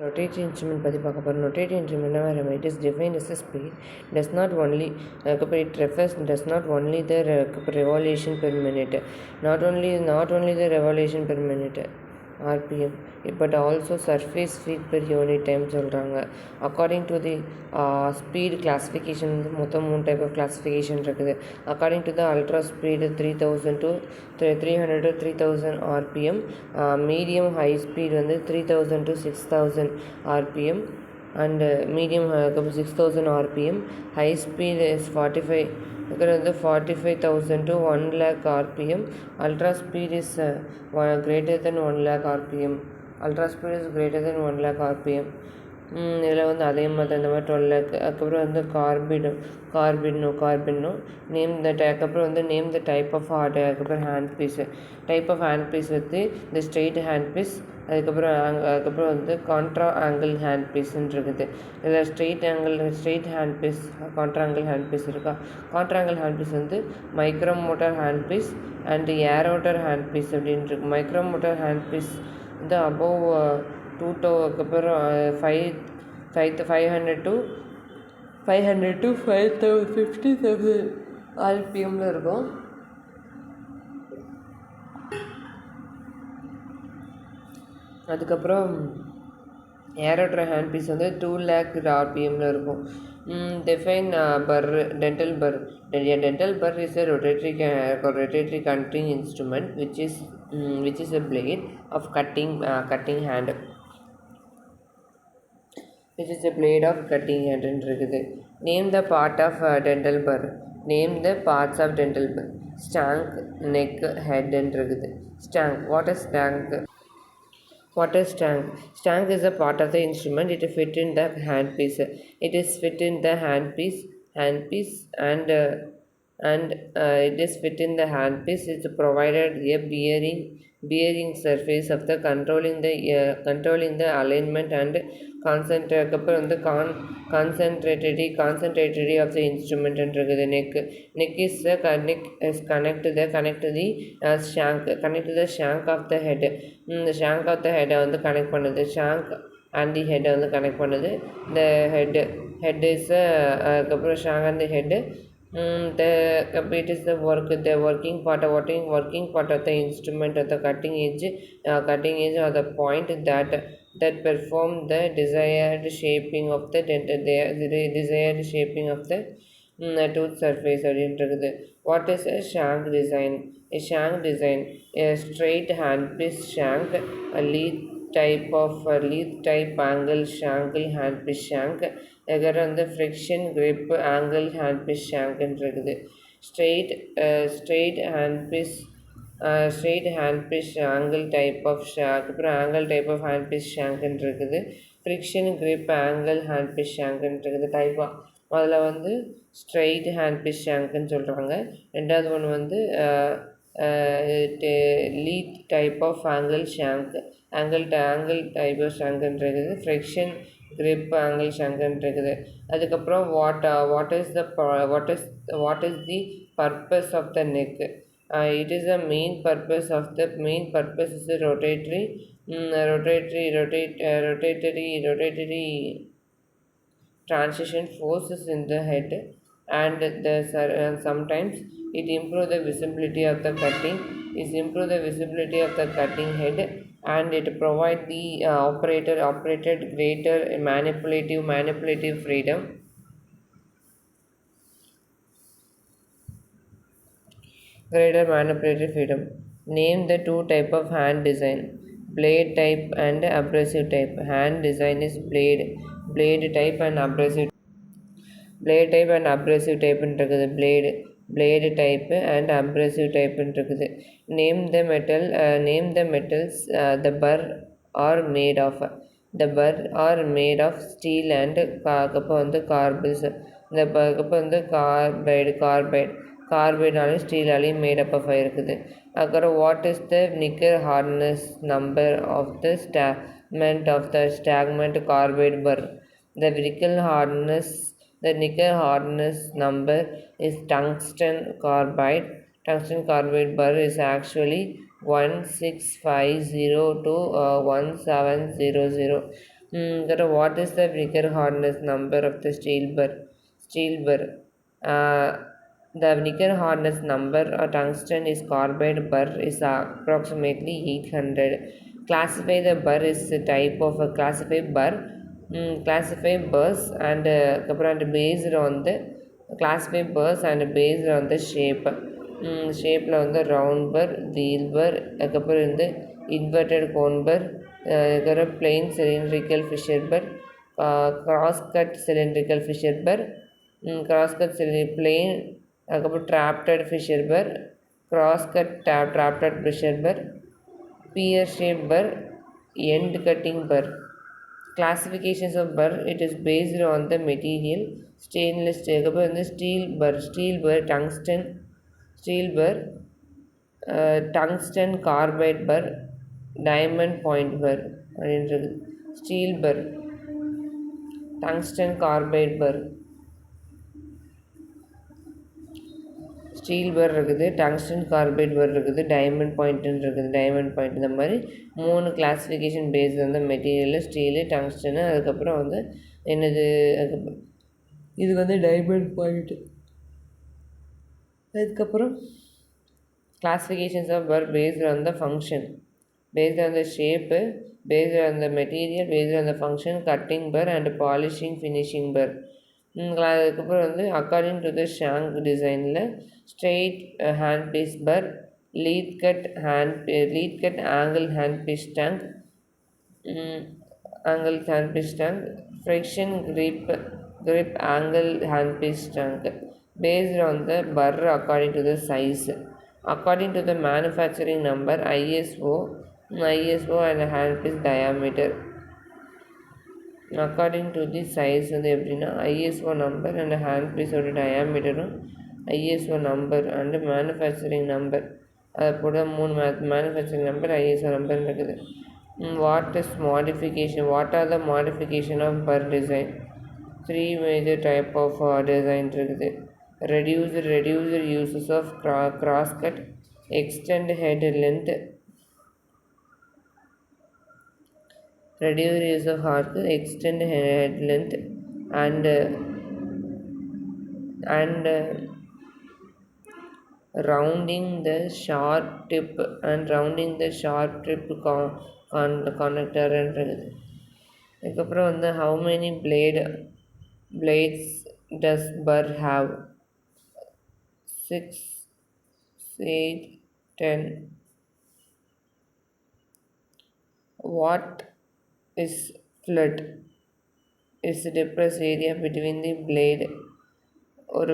Rotatory instrument பற்றி பார்க்க போகிறோம். Rotatory instrument it is defined as a speed does not only it refers does not only the revolution per minute, not only the revolution per minute RPM, but also surface feet per unit time சொல்கிறாங்க. According to the speed classification மொத்தம் 3 type of classification இருக்குது. According to the ultra speed 3000 to 300 to 3000 RPM, medium high speed வந்து 3000 to 6000 RPM and medium 6000 RPM. High speed is 45,000 to 1 lakh RPM. Ultra speed is greater than 1 lakh RPM. Ultra speed is greater than 1 lakh RPM. இதில் வந்து அதே மாதிரி இந்த மாதிரி 12 லேக். அதுக்கப்புறம் வந்து கார்பினோ name the அதுக்கப்புறம் வந்து name the type of hard. அதுக்கப்புறம் handpiece type of handpiece வந்து இந்த ஸ்ட்ரெயிட் ஹேண்ட் பீஸ். அதுக்கப்புறம் வந்து கான்ட்ரா ஆங்கிள் ஹேண்ட் பீஸ்ன்னு இருக்குது. இதில் straight hand piece contra angle hand piece இருக்கா. கான்ட்ரா ஆங்கிள் ஹேண்ட் பீஸ் வந்து micro motor handpiece and airotor handpiece அப்படின்னு இருக்கு. மைக்ரோ மோட்டார் ஹேண்ட் பீஸ் வந்து அபோவ் 2 அதுக்கப்புறம் 500 to 50,000 RPMல இருக்கும். அதுக்கப்புறம் ஏரோட்டர் ஹேண்ட் பீஸ் வந்து 2 lakh RPMல இருக்கும். Define dental burr. A dental burr is a rotatory cutting instrument which is a blade of cutting hand. Which is a blade of cutting hand இருக்குது. Name the part of dental burr. Name the parts of dental burr. Stank, neck, head இருக்குது. Stank. What is stank? Stank is a part of the instrument. It is fit in the handpiece. It is fit in the handpiece and it is fit in the handpiece. It provided a bearing surface of the controlling the alignment and concentrated of the instrument இருக்குது. neck is connect to the shank of the head. the shank of the head வந்து connect பண்ணுது. shank and the head வந்து connect பண்ணுது. the head is அதுக்கப்புறம் shank and the head. It is the working part of the instrument at the cutting edge or the point that perform the desired shaping of the tooth surface அப்படின்றது. What is a shank design? A shank design, a straight handpiece shank, a lead type angle handpiece shank. The friction grip angle handpiece shank இருக்குது. straight handpiece angle type of shank. அப்புறம் angle type of handpiece shank இருக்குது. friction grip angle handpiece shank இருக்குது. Type அதில் வந்து straight handpiece ஷாங்க்னு சொல்கிறாங்க. ரெண்டாவது ஒன்று வந்து lead type of angle shank angle type of ஷாங்க்ன்றது. ஃப்ரிக்ஷன் கிரிப் ஆங்கிள் ஷாங்க்ன்றது. அதுக்கப்புறம் what is the purpose of the neck. it is the main purpose is a rotatory transition forces in the head and sometimes it improve the visibility of the cutting head and it provide the operated greater manipulative freedom. Name the two type of hand design. Blade type and abrasive type. Hand design is blade type and abrasive type இருக்குது. blade type and abrasive type இருக்குது. Name the metals the burr are made of. The burr are made of steel and carbide. வந்து கார்பைடாலும் ஸ்டீலாலையும் made up of ஆகிருக்குது. அப்புறம் what is the nickel hardness number of the ஸ்டாக்மெண்ட் carbide bur. The nickel hardness number is tungsten carbide. Tungsten carbide burr is actually 1650 to 1700. What is the Vickers hardness number of the steel bar? Steel bar. The Vickers hardness number of tungsten is carbide bar is approximately 800. Classify the bar is a type of a classify bar. Classify bars and based on the classify bars and based on the shape. ஷேப்பில் வந்து round per wheel bur அதுக்கப்புறம் வந்து inverted cone bur அதுக்கப்புறம் plain cylindrical fissure bur cross cut cylindrical fissure bur cross cut plain அதுக்கப்புறம் tapered fissure bur cross cut tapered fissure bur pear shape bur end cutting bur. Classifications of burr, it is based on the material. Stainless steel, வந்து steel burr, tungsten steel burr, tungsten carbide burr, diamond point burr அப்படின்றது. Steel burr, tungsten carbide burr, steel burr இருக்குது, tungsten carbide burr இருக்குது, diamond பாயிண்ட்டுன்னு இருக்குது. Diamond point இந்த மாதிரி 3 classification base வந்து material steel tungsten அதுக்கப்புறம் வந்து என்னது இது வந்து டைமண்ட் பாயிண்ட்டு. அதுக்கப்புறம் classifications of burr based on the function, based on the shape, based on the material, based on the function, cutting burr and polishing finishing burr. அதுக்கப்புறம் வந்து according to the shank டிசைனில் straight hand piece burr, lead cut angle hand piece tank, friction grip angle hand piece tank based on the burr according to the size. According to the manufacturing number, ISO and handpiece diameter. According to the size வந்து எப்படின்னா ISO number and handpiece ஓட diameterம் ISO number and manufacturing number அது போட 3 manufacturing number ISO number இருக்குது. What are the modification of burr design? 3 major type of design இருக்குது. Reduced uses of cross cut, extend head length, reduce use of arc, extend head length and rounding the sharp tip connector என்றது. அதுக்கப்புறம் வந்து how many blades does burr have? 6, 8, 10. What is flood? It's the depressed area between the blade. ஒரு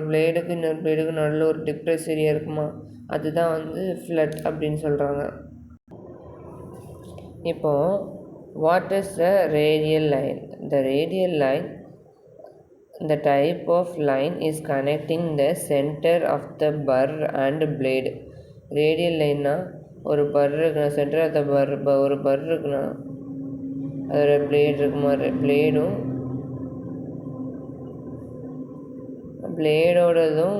பிளேடுக்கு இன்னொரு பிளேடுக்கு நடுவில் ஒரு depress area இருக்குமா, அதுதான் வந்து ஃப்ளட் அப்படின்னு சொல்கிறாங்க. இப்போது what is the radial line? The radial line, the type of line is connecting the center of the burr and blade. Radial லைன்னா ஒரு பர் இருக்குன்னா சென்டர் ஆஃப் த ஒரு பர் இருக்குன்னா அதோட பிளேட் இருக்குமா, பிளேடோடதும்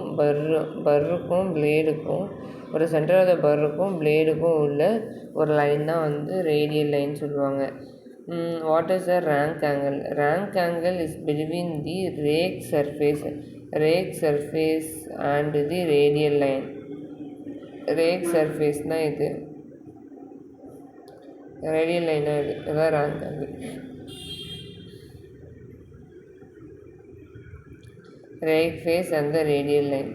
பர்ருக்கும் பிளேடுக்கும் ஒரு சென்டர் ஆஃப் த பர்ருக்கும் பிளேடுக்கும் உள்ள ஒரு லைன் தான் வந்து ரேடியல் லைன் சொல்லுவாங்க. What is a rank angle? Rank angle is between the rake surface and the radial line. Rake surface na இது, radial line இது, அதான் rank angle. Rake face and the radial line.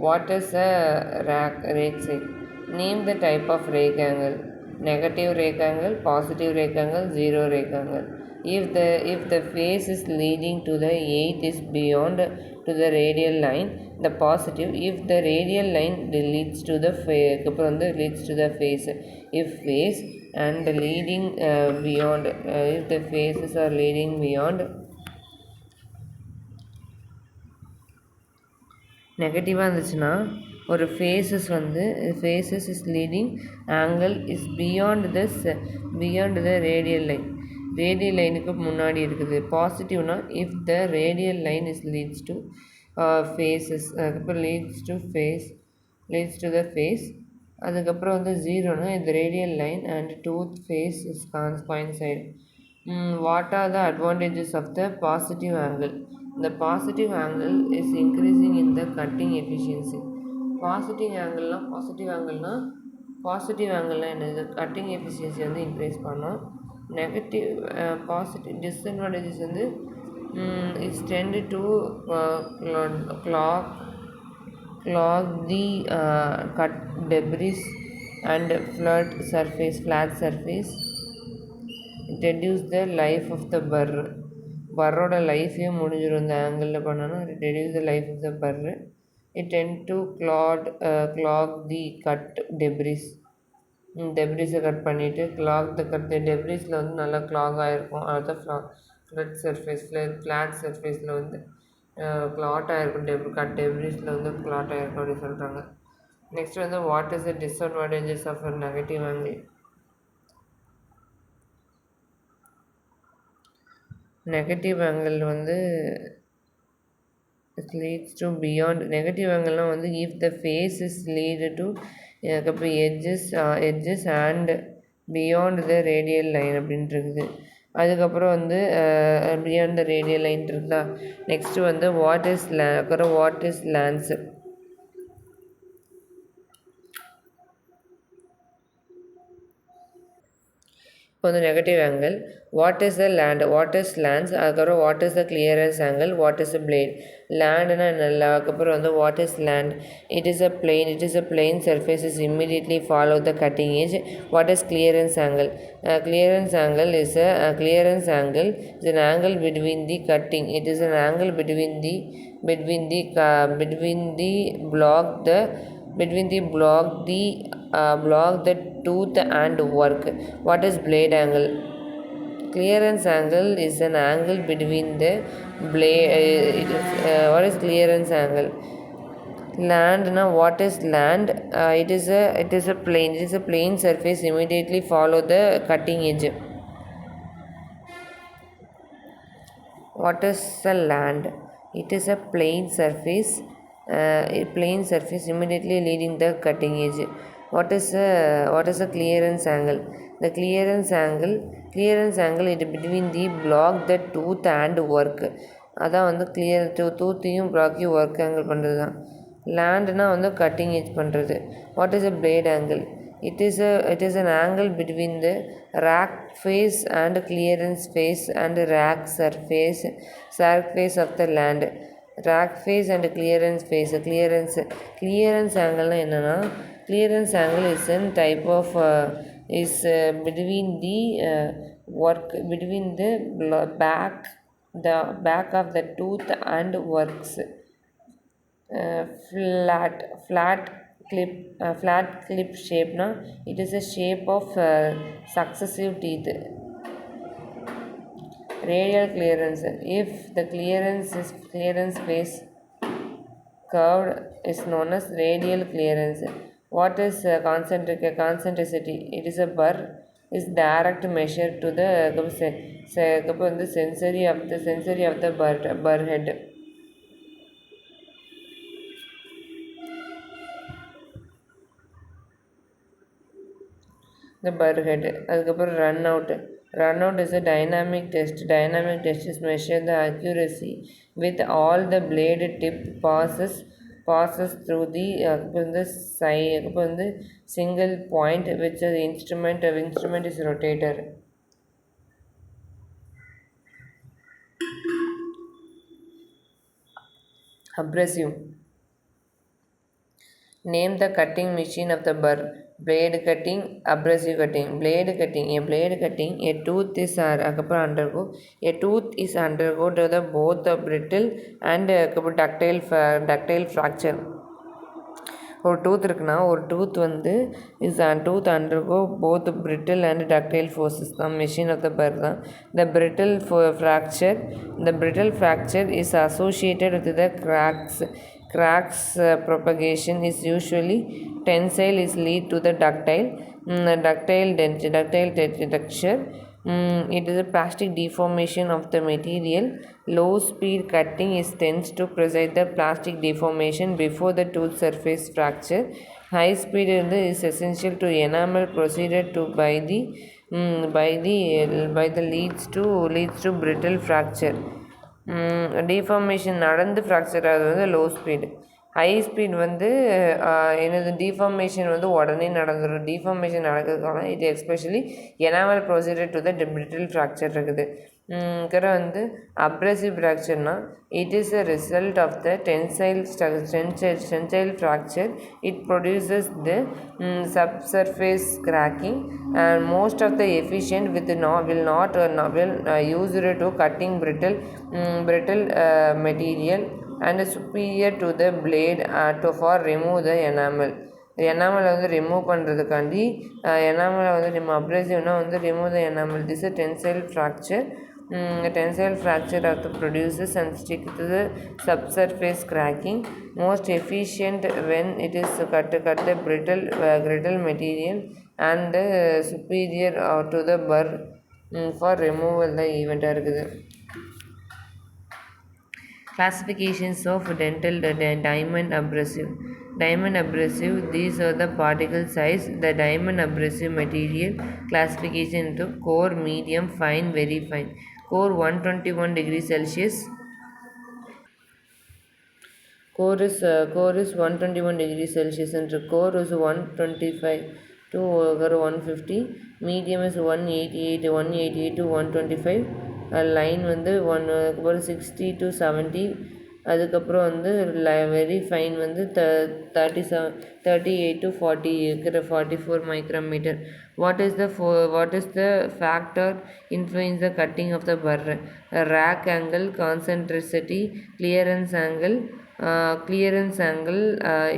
What is a rake side? Name the type of rake angle. Negative rake angle, positive rake angle, zero rake angle. If the face is leading to the 8 is beyond to the radial line, the positive. If the radial line leads to the face, if face and leading beyond, if the faces are leading beyond, நெகட்டிவாக இருந்துச்சுன்னா ஒரு faces is leading angle is beyond the radial லைனுக்கு முன்னாடி இருக்குது. பாசிட்டிவ்னா if the radial line is leads to faces, அதுக்கப்புறம் leads to the face. அதுக்கப்புறம் வந்து ஜீரோனா இந்த radial line and tooth face is coincide. What are the advantages of the positive angle? The positive angle is increasing in the cutting efficiency. Positive ஆங்கிள்னா என்னது? Cutting efficiency வந்து increase பண்ணும். Negative positive disadvantages வந்து it's tend to clog the cut debris and flat surface. It reduce the life of the burr. பர்ரோட லைஃபே முடிஞ்சிடும் இந்த ஆங்கிளில் பண்ணோன்னா. reduce the life of the burr. It tend to clog the cut debris. டெப்ரிஸை cut பண்ணிவிட்டு டெப்ரிஸில் வந்து நல்லா கிளாக் ஆகிருக்கும். அதுதான் ஃப்ளாட் சர்ஃபேஸில் வந்து கிளாட் ஆகிருக்கும். டெப்ரிஸில் வந்து கிளாட் ஆகிருக்கும் அப்படின்னு சொல்கிறாங்க. நெக்ஸ்ட் வந்து what is the disadvantages of a negative angle? Negative angle வந்து it leads to beyond. Negative ஆங்கிள்னால் வந்து if the face is lead to edges and beyond the radial line அப்படின்ட்டு இருக்குது. அதுக்கப்புறம் வந்து பியாண்ட் த ரேடியல் லைன் இருக்குதா. Next வந்து what is lands. இப்போ வந்து negative angle what is the lands, அதுக்கப்புறம் what is the clearance angle, what is the blade. லேண்டுனா என்ன, அதுக்கப்புறம் வந்து what is land. It is a plain surface is immediately follow the cutting edge. What is clearance angle? Clearance angle is an angle between the cutting. It is an angle between block the tooth and work. What is blade angle? Clearance angle is an angle between the blade. What is clearance angle? Land. Now what is land? It is a plain surface immediately follow the cutting edge. What is a land? It is a plain surface immediately leading the cutting edge. What is a clearance angle? The clearance angle it between the block the tooth and work. அதான் வந்து clear டூத்தையும் ப்ளாக்கையும் work angle பண்ணுறது தான். லேண்டுனா வந்து cutting edge பண்ணுறது. What is a blade angle? It is an angle between the rack face and clearance face and rack surface of the land. Rack face and clearance face. Clearance angle என்னன்னா, clearance angle is a type of between the work between the back of the tooth and works. Flat clip shape na, it is a shape of successive teeth. Radial clearance, if the clearance face curved is known as radial clearance. What is concentricity? It is a burr is direct measure to the sensory of the burr head. The burr head. அதுக்கப்புறம் run out is a dynamic test is measure the accuracy with all the blade tip passes through the single point which the instrument is rotator. Abrasive. Name the cutting machine of the burr. Blade cutting, abrasive cutting. Blade cutting, a tooth is undergo to the both the brittle and ductile fracture. ஒரு tooth இருக்குன்னா ஒரு tooth வந்து tooth undergo both brittle and ductile forces தான். Machine of the bur தான். The brittle fracture is associated with the cracks propagation is usually tensile is lead to the ductile texture. It is a plastic deformation of the material. Low speed cutting tends to precede the plastic deformation before the tooth surface fracture. High speed is essential to enamel procedure by the by the leads to brittle fracture. Deformation நடந்து fracture ஆகுது வந்து low speed. High speed வந்து என்னது deformation வந்து உடனே நடந்துடும். Deformation நடக்கிறதுக்கான இது especially enamel procedure to the brittle fracture இருக்குது. வந்து abrasive ஃப்ராக்சர்னால் it is a result of the tensile fracture. It produces the subsurface cracking, and most of the efficient will use it to cutting brittle material and superior to the blade for remove the enamel. எனாமலை வந்து remove பண்ணுறதுக்காண்டி எனாமலை வந்து அப்ரசிவ்னால் வந்து remove the enamel. This is tensile fracture. Tensile fracture of the produces and stick to the subsurface cracking. Most efficient when it is cut the brittle material and superior to the burr for removal the event இருக்குது. Classifications of diamond abrasive. Diamond abrasive, these are the particle size. The diamond abrasive material classification into core, medium, fine, very fine. Core 121 degrees Celsius. Core is 121 degrees Celsius and core is 125 to 150. Medium is 188 to 125. Line வந்து 60 to 70. அதுக்கப்புறம் வந்து very fine வந்து 38 to 40 இருக்கிற 44 micrometer. What is the factor influence the cutting of the burr? Rack angle, concentricity, clearance angle.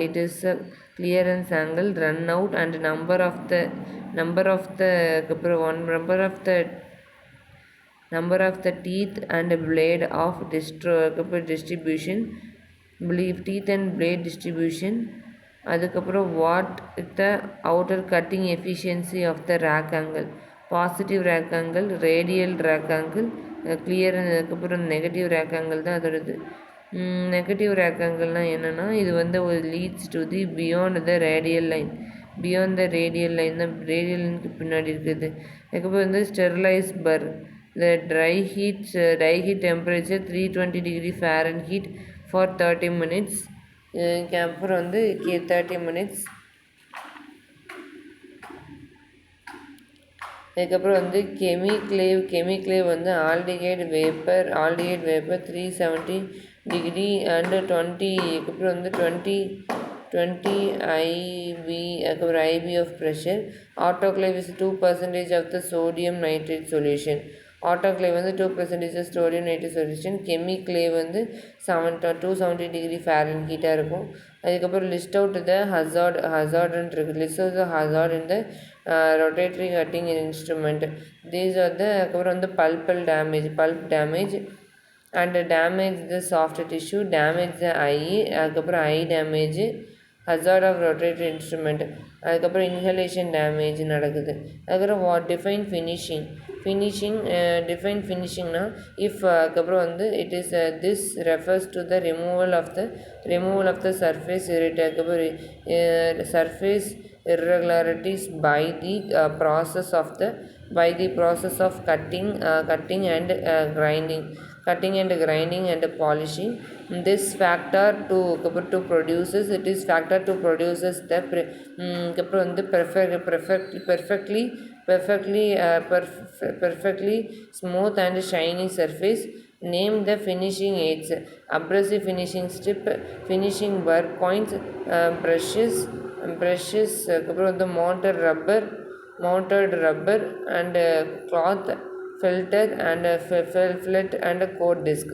It is a clearance angle, run out, and number of the teeth and blade of distribution. Teeth and blade distribution. அதுக்கப்புறம் what the outer cutting efficiency of the rake angle. Positive rake angle, radial rake angle, clear. அதுக்கப்புறம் negative rake angle தான் அதோடது. Negative rake ஆங்கிள்னால் என்னென்னா இது வந்து ஒரு leads to the beyond the radial line. Beyond the radial line தான் radial லைனுக்கு பின்னாடி இருக்குது. அதுக்கப்புறம் வந்து sterilise burr. The dry heat temperature 320 degree Fahrenheit for 30 minutes. அப்புறம் வந்து 30 minutes. அதுக்கப்புறம் வந்து கெமிக்லேவ் வந்து ஆல்டிகேட் வேப்பர் 370 டிகிரி அண்ட் 20. அதுக்கப்புறம் வந்து 20 IB. அதுக்கப்புறம் IB of pressure. Autoclave is 2% of the sodium nitrate solution. Autoclave வந்து 2% sodium nitrate solution. கெமிக்லேவ் வந்து 270 டிகிரி Fahrenheit இருக்கும். அதுக்கப்புறம் லிஸ்ட் அவுட் த ஹசார்டுன்னு இருக்குது. லிஸ்ட் அவுட் த ஹசார்ட் இந்த rotatory cutting instrument. These are the. அதுக்கப்புறம் வந்து pulp damage and damage the soft tissue, damage the eye. அதுக்கப்புறம் eye damage, hazard of rotatory instrument. அதுக்கப்புறம் inhalation damage நடக்குது. அதுக்கப்புறம் define ஃபினிஷிங்னா இஃப். அதுக்கப்புறம் வந்து it is this refers to the removal of the surface irregularities by the process of cutting and grinding and polishing. This factor to produces the perfectly smooth and shiny surface. Name the finishing aids. Abrasive finishing strip, finishing burr points, brushes. அதுக்கப்புறம் வந்து mounted rubber and cloth filter and fillet and coat disc.